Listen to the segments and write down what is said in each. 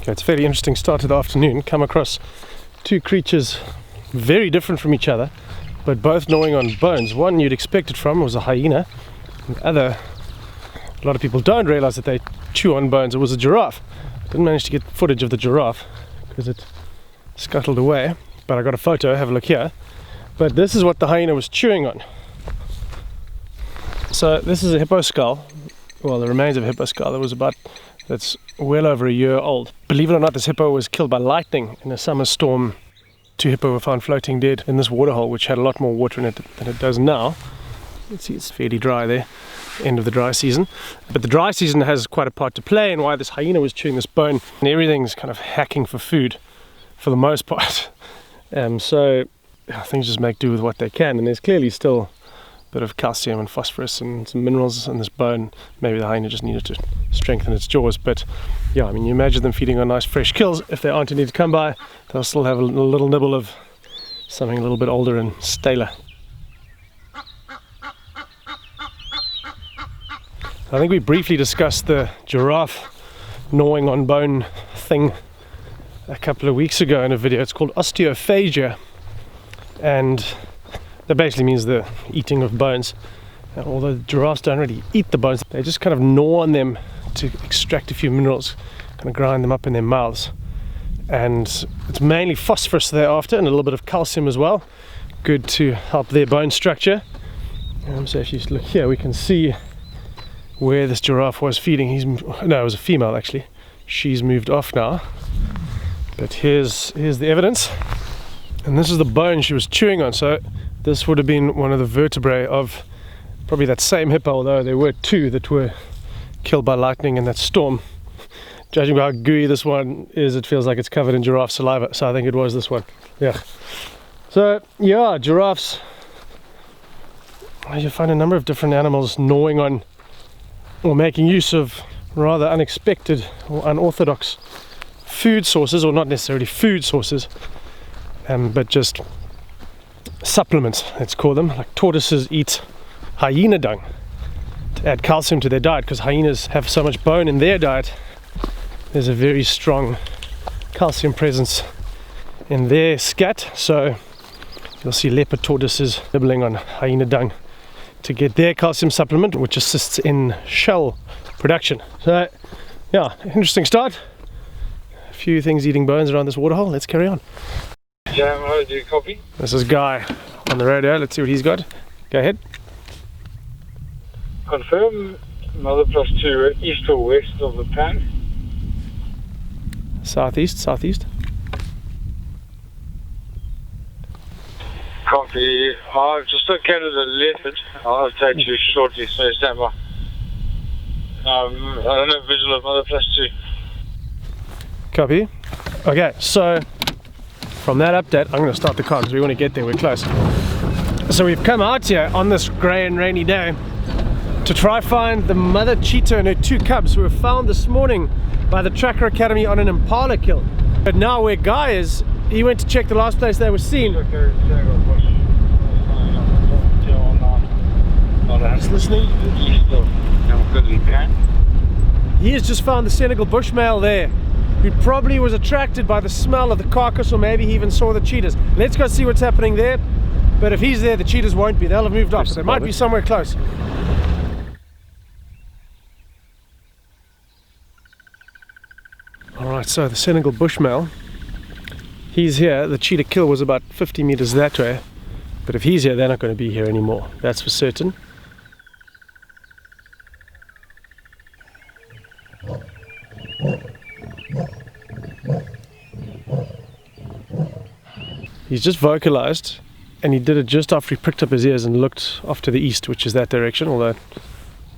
Okay, it's a fairly interesting start to the afternoon. Come across two creatures very different from each other, but both gnawing on bones. One you'd expect it from was a hyena, and the other, a lot of people don't realize that they chew on bones. It was a giraffe. I didn't manage to get footage of the giraffe because it scuttled away, but I got a photo. Have a look here. But this is what the hyena was chewing on. So this is a hippo skull, well, the remains of a hippo skull that's well over a year old. Believe it or not, this hippo was killed by lightning in a summer storm. Two hippo were found floating dead in this waterhole, which had a lot more water in it than it does now. You can see it's fairly dry there, end of the dry season. But the dry season has quite a part to play in why this hyena was chewing this bone, and everything's kind of hacking for food for the most part. So things just make do with what they can, and there's clearly still a bit of calcium and phosphorus and some minerals in this bone. Maybe the hyena just needed to strengthen its jaws, but yeah, I mean, you imagine them feeding on nice fresh kills. If there aren't any to come by, they'll still have a little nibble of something a little bit older and staler. I think we briefly discussed the giraffe gnawing on bone thing a couple of weeks ago in a video. It's called osteophagia, and that basically means the eating of bones. Although giraffes don't really eat the bones, they just kind of gnaw on them to extract a few minerals, kind of grind them up in their mouths. And it's mainly phosphorus they're after, and a little bit of calcium as well, good to help their bone structure. So if you look here, we can see where this giraffe was feeding. No, it was a female actually. She's moved off now, but here's the evidence, and this is the bone she was chewing on. So this would have been one of the vertebrae of probably that same hippo, although there were two that were killed by lightning in that storm. Judging by how gooey this one is, it feels like it's covered in giraffe saliva, so I think it was this one. Yeah. So yeah, giraffes, you find a number of different animals gnawing on or making use of rather unexpected or unorthodox food sources, or not necessarily food sources, but just supplements, let's call them. Like tortoises eat hyena dung to add calcium to their diet, because hyenas have so much bone in their diet. There's a very strong calcium presence in their scat, so you'll see leopard tortoises nibbling on hyena dung to get their calcium supplement, which assists in shell production. So yeah, interesting start. A few things eating bones around this waterhole. Let's carry on. Yeah, do you copy? This is Guy on the radio. Let's see what he's got. Go ahead. Confirm mother +2 east or west of the pan. Southeast. Copy. I've just located a leopard. I'll update you shortly, so stand by. I don't have visual of mother +2. Copy. Okay, so from that update, I'm going to start the car because we want to get there. We're close. So we've come out here on this grey and rainy day to try find the mother cheetah and her two cubs who were found this morning by the Tracker Academy on an impala kill. But now where Guy is, he went to check the last place they were seen. He's listening. He has just found the Senegal Bushmell there, who probably was attracted by the smell of the carcass, or maybe he even saw the cheetahs. Let's go see what's happening there. But if he's there, the cheetahs won't be. They'll have moved off, so they might be somewhere close. Alright, so the Senegal Bushmell, he's here. The cheetah kill was about 50 meters that way, but if he's here, they're not going to be here anymore, that's for certain. He's just vocalized, and he did it just after he pricked up his ears and looked off to the east, which is that direction, although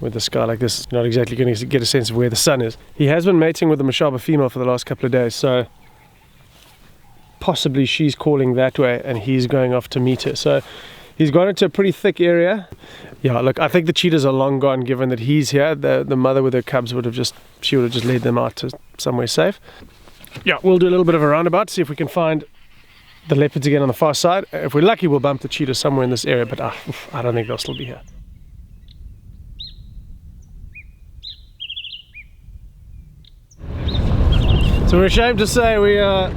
with a sky like this, it's not exactly going to get a sense of where the sun is. He has been mating with the Mashaba female for the last couple of days, so possibly she's calling that way and he's going off to meet her. So he's gone into a pretty thick area. Yeah, look, I think the cheetahs are long gone, given that he's here. The mother with her cubs would have just led them out to somewhere safe. Yeah, we'll do a little bit of a roundabout, see if we can find the leopards again on the far side. If we're lucky, we'll bump the cheetah somewhere in this area, but I don't think they'll still be here. So we're ashamed to say we are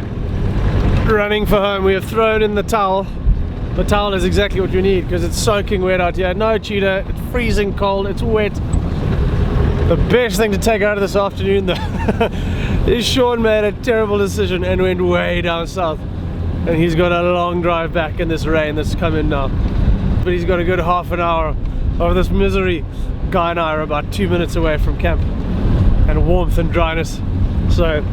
running for home. We have thrown in the towel. The towel is exactly what you need because it's soaking wet out here. No cheetah, it's freezing cold, it's wet. The best thing to take out of this afternoon though is Sean made a terrible decision and went way down south. And he's got a long drive back in this rain that's come in now. But he's got a good half an hour of this misery. Guy and I are about 2 minutes away from camp. And warmth and dryness. So,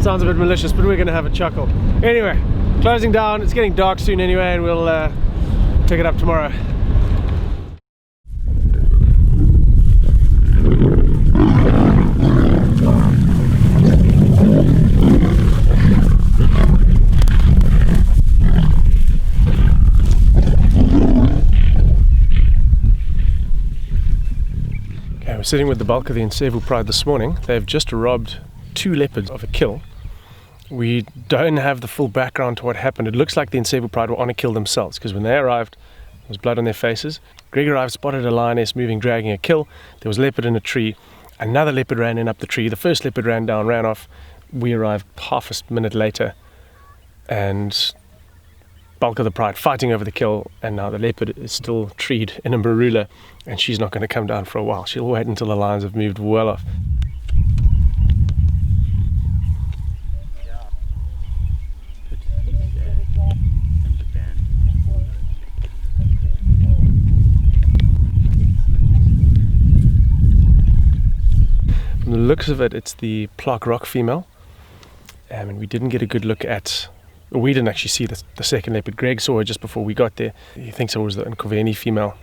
sounds a bit malicious, but we're going to have a chuckle. Anyway, closing down. It's getting dark soon anyway, and we'll pick it up tomorrow. Okay, we're sitting with the bulk of the Ntsevu pride this morning. They've just robbed 2 leopards of a kill. We don't have the full background to what happened. It looks like the Ntsevu pride were on a kill themselves because when they arrived, there was blood on their faces. Greg arrived, spotted a lioness moving, dragging a kill. There was a leopard in a tree. Another leopard ran in up the tree. The first leopard ran down, ran off. We arrived half a minute later and bulk of the pride fighting over the kill, and now the leopard is still treed in a marula and she's not going to come down for a while. She'll wait until the lions have moved well off. From the looks of it, it's the Plaque Rock female, and we didn't get a good look at, we didn't actually see the second leopard. Greg saw her just before we got there. He thinks it was the Ntsevu female,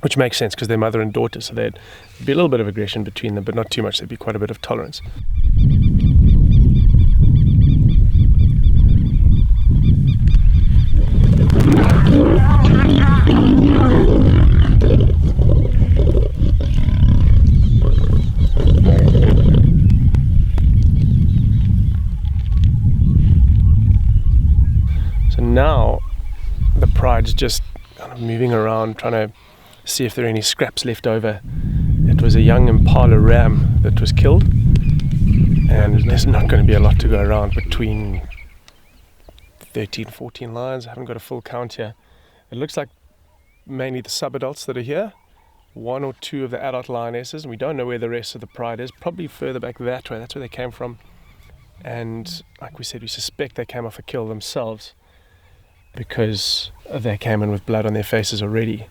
which makes sense because they're mother and daughter, so there'd be a little bit of aggression between them, but not too much. There'd be quite a bit of tolerance. So now the pride's just kind of moving around, trying to see if there are any scraps left over. It was a young impala ram that was killed, and there's not going to be a lot to go around between 13, 14 lions. I haven't got a full count here. It looks like mainly the sub-adults that are here, 1 or 2 of the adult lionesses, and we don't know where the rest of the pride is. Probably further back that way. That's where they came from. And like we said, we suspect they came off a kill themselves because they came in with blood on their faces already.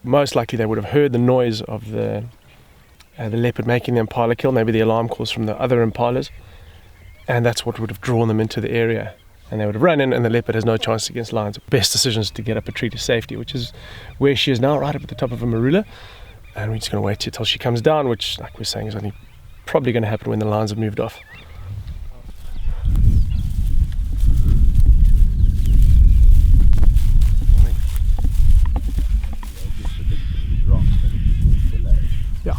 Most likely they would have heard the noise of the leopard making the impala kill, maybe the alarm calls from the other impalas, and that's what would have drawn them into the area. And they would have run in, and the leopard has no chance against lions. Best decision is to get up a tree to safety, which is where she is now, right up at the top of a marula. And we're just going to wait till she comes down, which, like we're saying, is only probably going to happen when the lions have moved off. Yeah.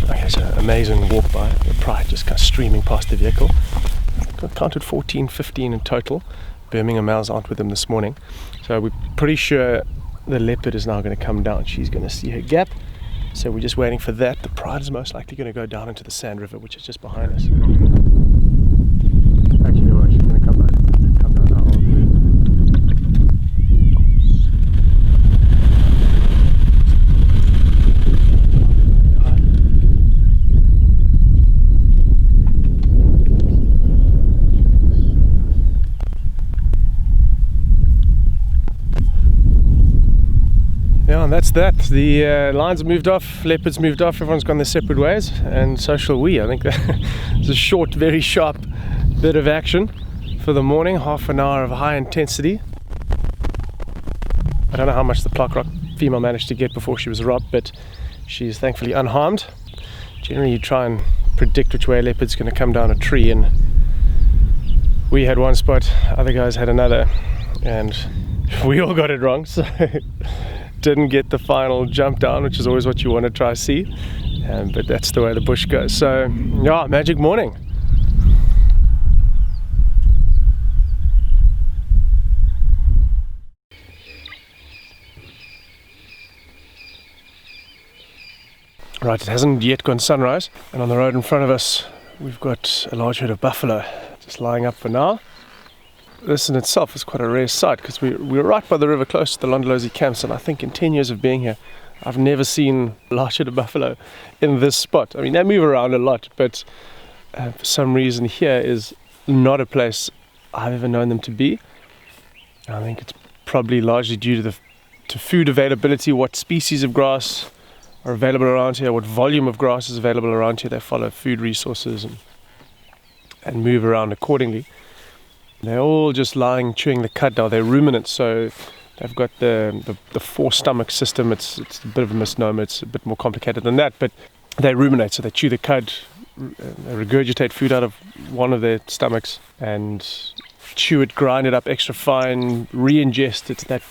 Okay, it's an amazing walk by. The pride just kind of streaming past the vehicle. I counted 14, 15 in total. Birmingham males aren't with them this morning, so we're pretty sure the leopard is now going to come down. She's going to see her gap, so we're just waiting for that. The pride is most likely going to go down into the Sand River, which is just behind us. Actually, no, she's going to come down now. Yeah, and that's that. The lions have moved off, leopards moved off, everyone's gone their separate ways, and so shall we. I think it's a short, very sharp bit of action for the morning, half an hour of high intensity. I don't know how much the Plaque Rock female managed to get before she was robbed, but she's thankfully unharmed. Generally you try and predict which way a leopard's going to come down a tree, and we had one spot, other guys had another, and we all got it wrong, so didn't get the final jump down, which is always what you want to try see, but that's the way the bush goes. So yeah, magic morning. Right, it hasn't yet gone sunrise, and on the road in front of us we've got a large herd of buffalo just lying up for now. This in itself is quite a rare sight because we're right by the river close to the Londolozi camps, and I think in 10 years of being here I've never seen a large herd of buffalo in this spot. I mean, they move around a lot, but for some reason here is not a place I've ever known them to be. I think it's probably largely due to food availability, what species of grass are available around here, what volume of grass is available around here. They follow food resources and move around accordingly. They're all just lying, chewing the cud now. They're ruminants, so they've got the four-stomach system. It's a bit of a misnomer. It's a bit more complicated than that, but they ruminate, so they chew the cud, they regurgitate food out of one of their stomachs and chew it, grind it up extra fine, re-ingest it. That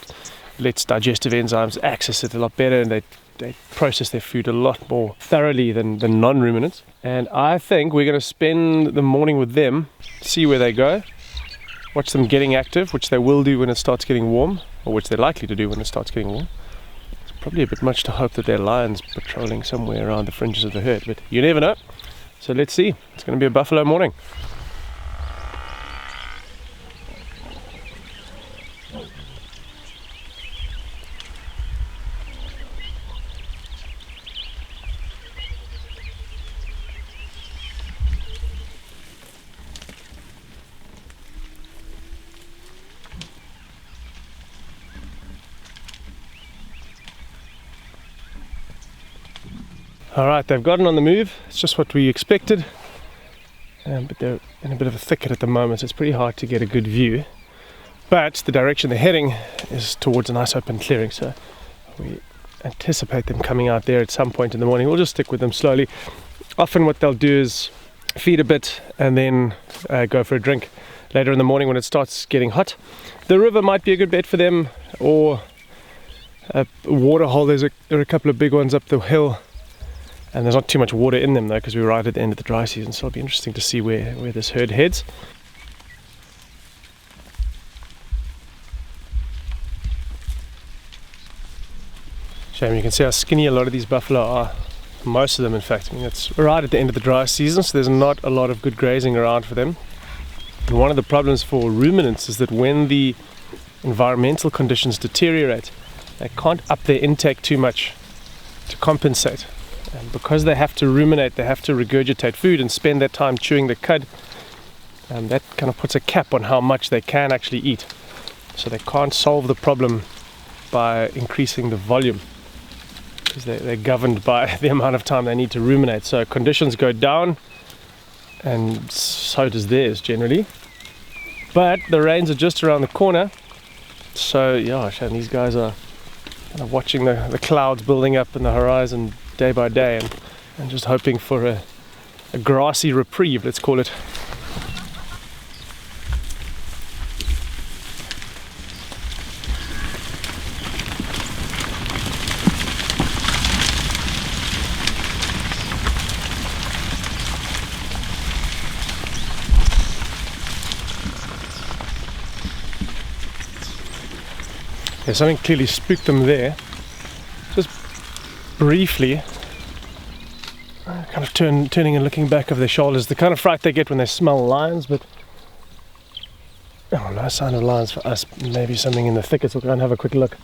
lets digestive enzymes access it a lot better, and they process their food a lot more thoroughly than non-ruminants. And I think we're going to spend the morning with them, see where they go, watch them getting active, which they will do when it starts getting warm, or which they're likely to do when it starts getting warm. It's probably a bit much to hope that there are lions patrolling somewhere around the fringes of the herd, but you never know. So let's see. It's going to be a buffalo morning. Alright, they've gotten on the move. It's just what we expected, but they're in a bit of a thicket at the moment, so it's pretty hard to get a good view. But the direction they're heading is towards a nice open clearing, so we anticipate them coming out there at some point in the morning. We'll just stick with them slowly. Often what they'll do is feed a bit and then go for a drink later in the morning when it starts getting hot. The river might be a good bet for them, or a water hole. There are a couple of big ones up the hill, and there's not too much water in them though, because we're right at the end of the dry season, so it'll be interesting to see where this herd heads. Shame, you can see how skinny a lot of these buffalo are. Most of them, in fact. I mean, it's right at the end of the dry season, so there's not a lot of good grazing around for them. And one of the problems for ruminants is that when the environmental conditions deteriorate, they can't up their intake too much to compensate. And because they have to ruminate, they have to regurgitate food and spend that time chewing the cud, and that kind of puts a cap on how much they can actually eat. So they can't solve the problem by increasing the volume, because they're governed by the amount of time they need to ruminate. So conditions go down, and so does theirs generally. But the rains are just around the corner, so yeah, and these guys are kind of watching the clouds building up in the horizon day by day, and just hoping for a grassy reprieve, let's call it. Yeah, something clearly spooked them there. Just briefly, kind of turning and looking back over their shoulders, the kind of fright they get when they smell lions, but no sign of lions for us. Maybe something in the thickets. We'll go and have a quick look.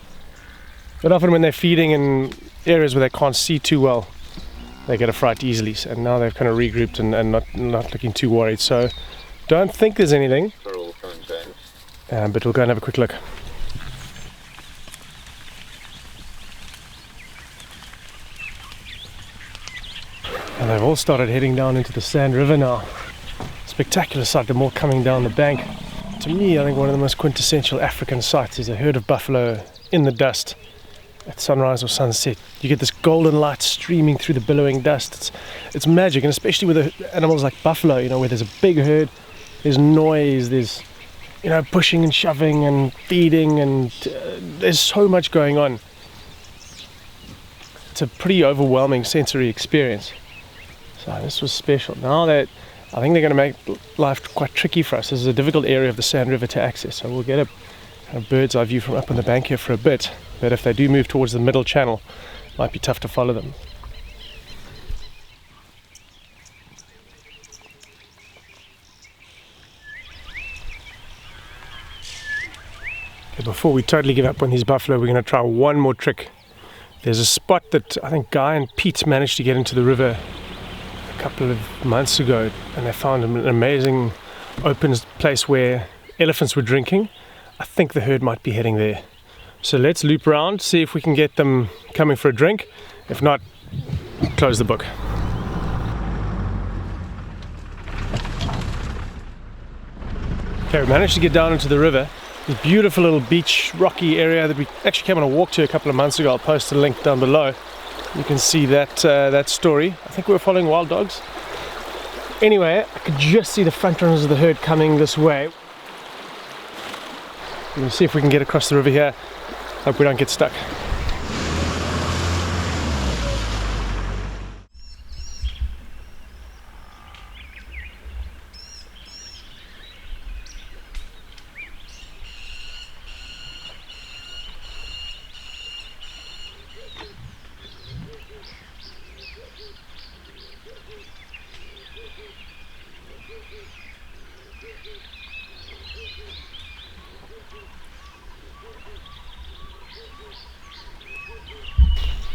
But often when they're feeding in areas where they can't see too well, they get a fright easily, and now they've kind of regrouped and not looking too worried. So don't think there's anything, but we'll go and have a quick look. And they've all started heading down into the Sand River now. Spectacular sight, them all coming down the bank. To me, I think one of the most quintessential African sights is a herd of buffalo in the dust at sunrise or sunset. You get this golden light streaming through the billowing dust. It's magic, and especially with animals like buffalo, you know, where there's a big herd, there's noise, there's, you know, pushing and shoving and feeding, and there's so much going on. it's a pretty overwhelming sensory experience. So this was special. Now that I think they're going to make life quite tricky for us. This is a difficult area of the Sand River to access, so we'll get a kind of bird's eye view from up on the bank here for a bit. But if they do move towards the middle channel, it might be tough to follow them. Okay, before we totally give up on these buffalo, we're going to try one more trick. There's a spot that I think Guy and Pete managed to get into the river a couple of months ago, and they found an amazing open place where elephants were drinking. I think the herd might be heading there. So let's loop around, see if we can get them coming for a drink. If not, close the book. Okay, we managed to get down into the river. This beautiful little beach, rocky area that we actually came on a walk to a couple of months ago. I'll post a link down below. You can see that story. I think we were following wild dogs. Anyway, I could just see the front runners of the herd coming this way. We'll see if we can get across the river here. Hope we don't get stuck.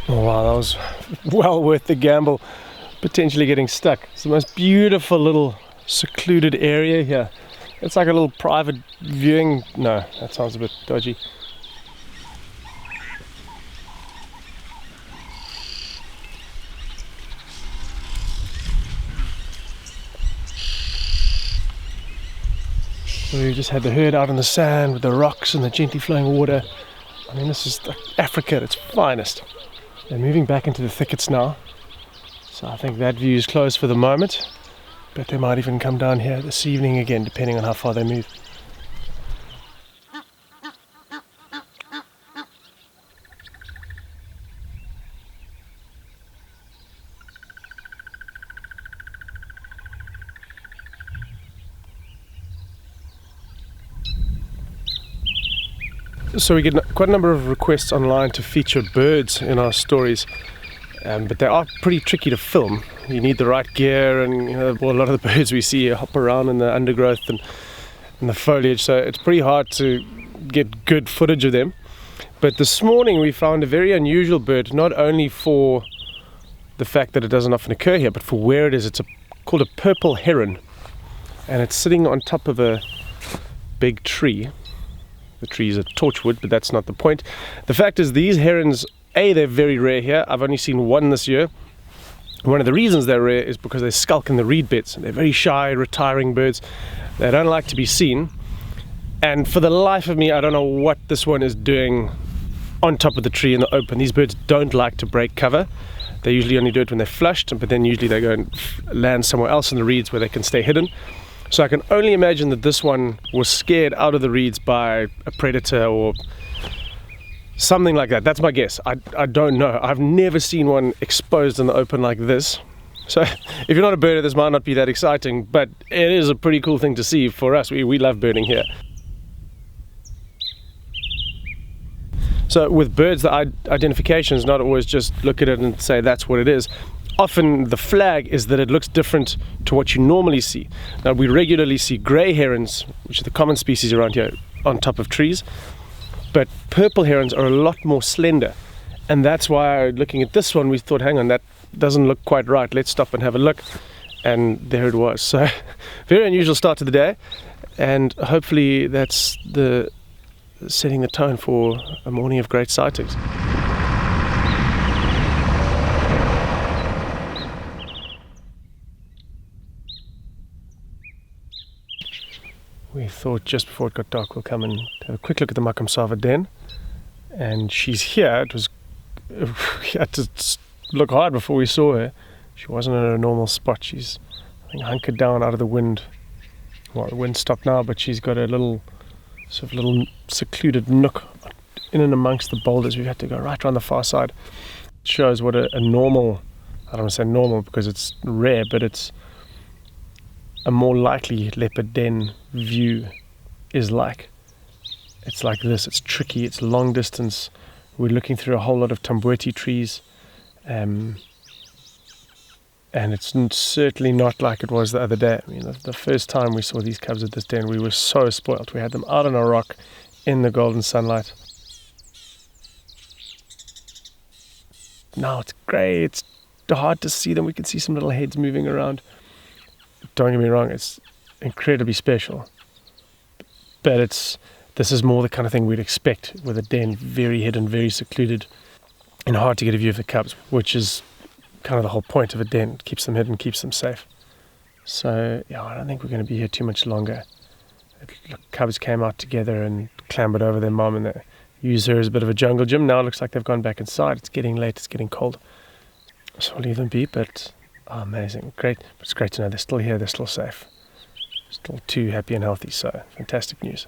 Oh wow, that was well worth the gamble, potentially getting stuck. It's the most beautiful little secluded area here. It's like a little private viewing. No, that sounds a bit dodgy. We just had the herd out in the sand with the rocks and the gently flowing water. I mean, this is like Africa at its finest. They're moving back into the thickets now, so I think that view is closed for the moment, but they might even come down here this evening again, depending on how far they move. So we get quite a number of requests online to feature birds in our stories, but they are pretty tricky to film. You need the right gear, and a lot of the birds we see hop around in the undergrowth and in the foliage, so it's pretty hard to get good footage of them. But this morning we found a very unusual bird, not only for the fact that it doesn't often occur here, but for where it is. It's called a purple heron, and it's sitting on top of a big tree. The tree is a torchwood, but that's not the point. The fact is, these herons, they're very rare here. I've only seen one this year. One of the reasons they're rare is because they skulk in the reed beds. They're very shy, retiring birds. They don't like to be seen. And for the life of me, I don't know what this one is doing on top of the tree in the open. These birds don't like to break cover. They usually only do it when they're flushed, but then usually they go and land somewhere else in the reeds where they can stay hidden. So I can only imagine that this one was scared out of the reeds by a predator or something like that. That's my guess. I don't know. I've never seen one exposed in the open like this. So if you're not a birder, this might not be that exciting, but it is a pretty cool thing to see for us. We love birding here. So with birds, the identification is not always just look at it and say that's what it is. Often the flag is that it looks different to what you normally see. Now, we regularly see grey herons, which are the common species around here, on top of trees, but purple herons are a lot more slender, and that's why, looking at this one, we thought, hang on, that doesn't look quite right, let's stop and have a look. And there it was. So very unusual start to the day, and hopefully that's setting the tone for a morning of great sightings. We thought just before it got dark we'll come and have a quick look at the Makamsava den, and she's here. We had to look hard before we saw her. She wasn't in her normal spot. She's, I think, hunkered down out of the wind. Well, the wind stopped now, but she's got a little secluded nook in and amongst the boulders. We've had to go right around the far side. shows what a normal, I don't want to say normal because it's rare, but it's a more likely leopard den view is like. It's like this, it's tricky, it's long distance. We're looking through a whole lot of tamboti trees, and it's certainly not like it was the other day. I mean, the first time we saw these cubs at this den, we were so spoilt. We had them out on a rock in the golden sunlight. Now it's grey, it's hard to see them. We can see some little heads moving around. Don't get me wrong, it's incredibly special. But this is more the kind of thing we'd expect with a den, very hidden, very secluded, and hard to get a view of the cubs, which is kind of the whole point of a den. It keeps them hidden, keeps them safe. So, yeah, I don't think we're going to be here too much longer. The cubs came out together and clambered over their mom, and they used her as a bit of a jungle gym. Now it looks like they've gone back inside. It's getting late, it's getting cold. So we'll leave them be, but amazing. Great. But it's great to know they're still here, they're still safe. Still too happy and healthy, so fantastic news.